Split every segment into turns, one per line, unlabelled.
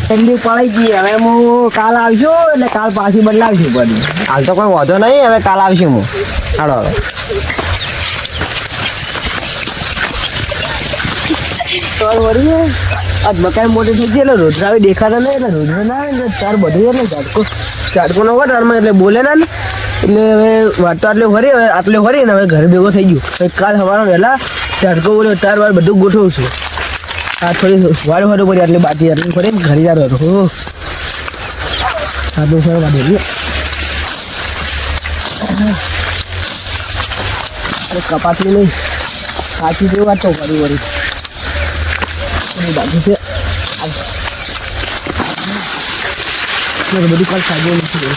ઠંડી પડી ગઈ. હવે હું કાલ આવશું એટલે કાલ પાછી બદલાવશું બધી. હાલ તો કોઈ વાંધો નહીં, હવે કાલ આવશું હું. હાલો હવે આજ મકાઈ મોટી થઈ ગઈ એટલે રોજરા દેખાતા નહીં, એટલે રોજરા ના આવે એટલે તાર બધું એટલે ઝાટકો નો વટારમાં એટલે બોલે ના ને એટલે હવે વાત તો આટલે ફરી ને હવે ઘરે ભેગો થઈ ગયું. કાલ સવારે વહેલા ઝાટકો બોલ્યો તાર વાર બધું ગોઠવું છું. આ થોડી વારું વારું પડી એટલે બાકી એટલે ફરી ઘરે જાર હતો. આટલું સર વાંધો કપાતી નહીં સાચી જેવું વાંચો ફરી વળી બાકી છે બધું કાલ સાજુ નથી.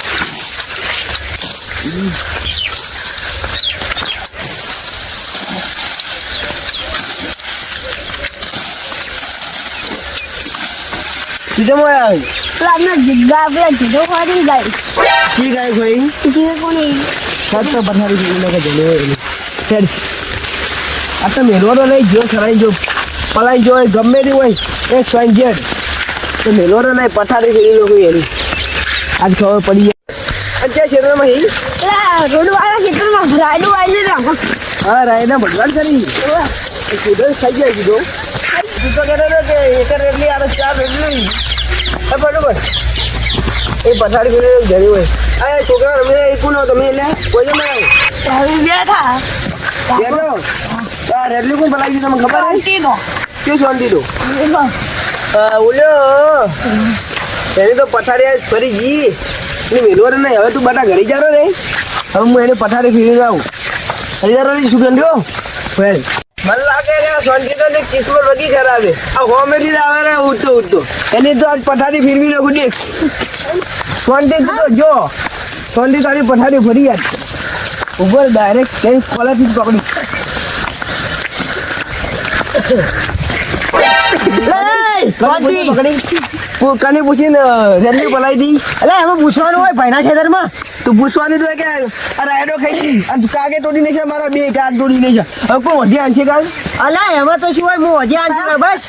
મેલવાનો નહીં જો ખરાઈ જો પલાઈ જો ગમે તે હોય એ સંજેડ તો મેલવાનો નહીં પથારી ફેરી લોકો એની આજ ખબર પડી જાય. અત્યારે ક્ષેત્રમાં રોડ વાળા ક્ષેત્રમાં રાયડું આવી જાય. હા રાયડા ભગવાન કરી સુધર થઈ જાય કીધો. તું તો કહેતો કે એક રેડલી આ 4 રેડલી બરોબર એ પથારી ફેરી જરી હોય. આ છોકરા રમીને એક નો તમે એટલે કોઈ રેડલી કોણ પલાવી તમને ખબર શું શાંતિ તો ઓલ્યો એની તો પથારી ફરી ગઈ એટલે મેલવા નહીં. હવે તું બધા ઘરે જારો રે. હવે હું એને પથારી ફેરી આવું ઘરે જારો રે. શું ગંડ્યો મને લાગે કે શાંતિ તો કિસ્મત વધી ખરાબે. આ હોમેથી આવે રે ઉઠતો ઉઠતો એની તો આજ પથારી ફેરવી નાખું દેખ. શાંતિ તો જો શાંતિ તારી પથારી ફરી યાદ ઉપર ડાયરેક્ટ કઈ કોલરથી પકડી કની પૂછીને રેલી પલાઈ દી. એટલે એમાં પૂછવાનું હોય ભાઈના ખેતરમાં તું પૂછવાનું હોય કે રાયડો ખાઈ દી અને કાગે તોડી નહીં છે મારા બે કાગ તોડી નહીં છે. હવે કોઈ વધી આનશે કાગ અલા એમાં તો શું હોય હું વધી આનશે બસ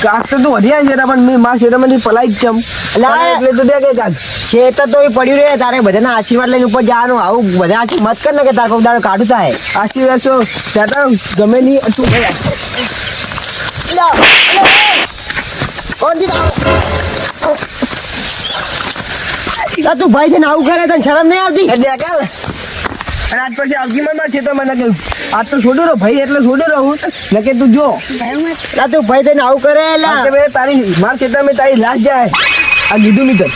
કાગ તો તું વધી આનશે પણ મેં મારા ખેતરમાંથી પલાઈ જ ચમ એટલે તો દે કે કાગ ખેતર તો એ પડ્યું રહે તારે બધાના આશીર્વાદ લઈને ઉપર જવાનું. આવું બધા આશી મત કર ને કે તારે કોઈ દાડો કાઢું થાય આશીર્વાદ છો ત્યાં ગમે નહીં તું તું ભાઈ થઈને આવું કરે તને શરમ નહીં આવતી? અને આજ પછી આવતી માં છે તો મને આજ તો છોડ્યો રહો ભાઈ એટલે છોડ્યો રહું નકે તું જો તું ભાઈ થઈને આવું કરે એટલે તારી માર ખેતર મેં તારી લાશ જાય. આ લીધું નહીં તને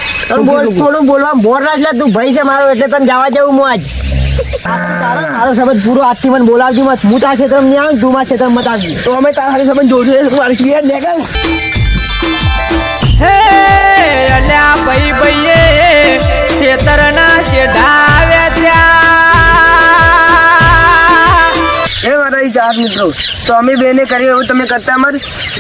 થોડું બોલવા બોર રાખ તું ભાઈ છે મારો એટલે તને જવા જવું હું આજ મારો સંબંધ પૂરો આજથી મને બોલાવતી મત. હું તારા ક્ષેત્ર નહીં આવું તું મારા ક્ષેત્ર મત આવતી તો અમે તારા ખાલી સંબંધ જોડશું મારી ક્લિયર નીકળ.
હે અલ્યા ભાઈ ભાઈએ ક્ષેત્રના શેઢાવ્યા થયા.
એ મારા ચાર મિત્રો તો અમે બેને કરી એવું તમે કરતા મત.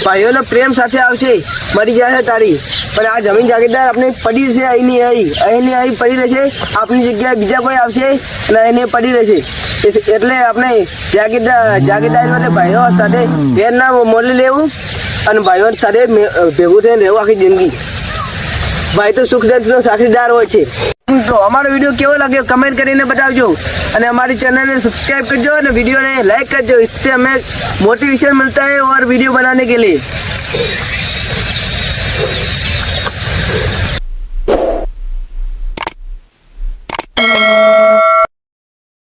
ભાઈઓનો પ્રેમ સાથે આવશે મરી જશે તારી પણ આ જમીન જાગીરદાર આપણે પડી છે અહીંની અહીં પડી રહેશે. આપણી જગ્યાએ બીજા કોઈ આવશે અને એને પડી રહેશે એટલે આપણે જાગીરદાર માટે ભાઈઓ સાથે બેન ના મોલી લેવું અને ભાઈઓ સાથે ભેગું થઈને રહેવું આખી જિંદગી. ભાઈ તો સુખ દર્દનો સાક્ષીદાર હોય છે. તો અમારો વિડીયો કેવો લાગ્યો કમેન્ટ કરીને બતાવજો અને हमारी चैनल ने सब्सक्राइब कर दो और वीडियो ने लाइक कर दो. इससे हमें मोटिवेशन मिलता है और वीडियो बनाने के लिए.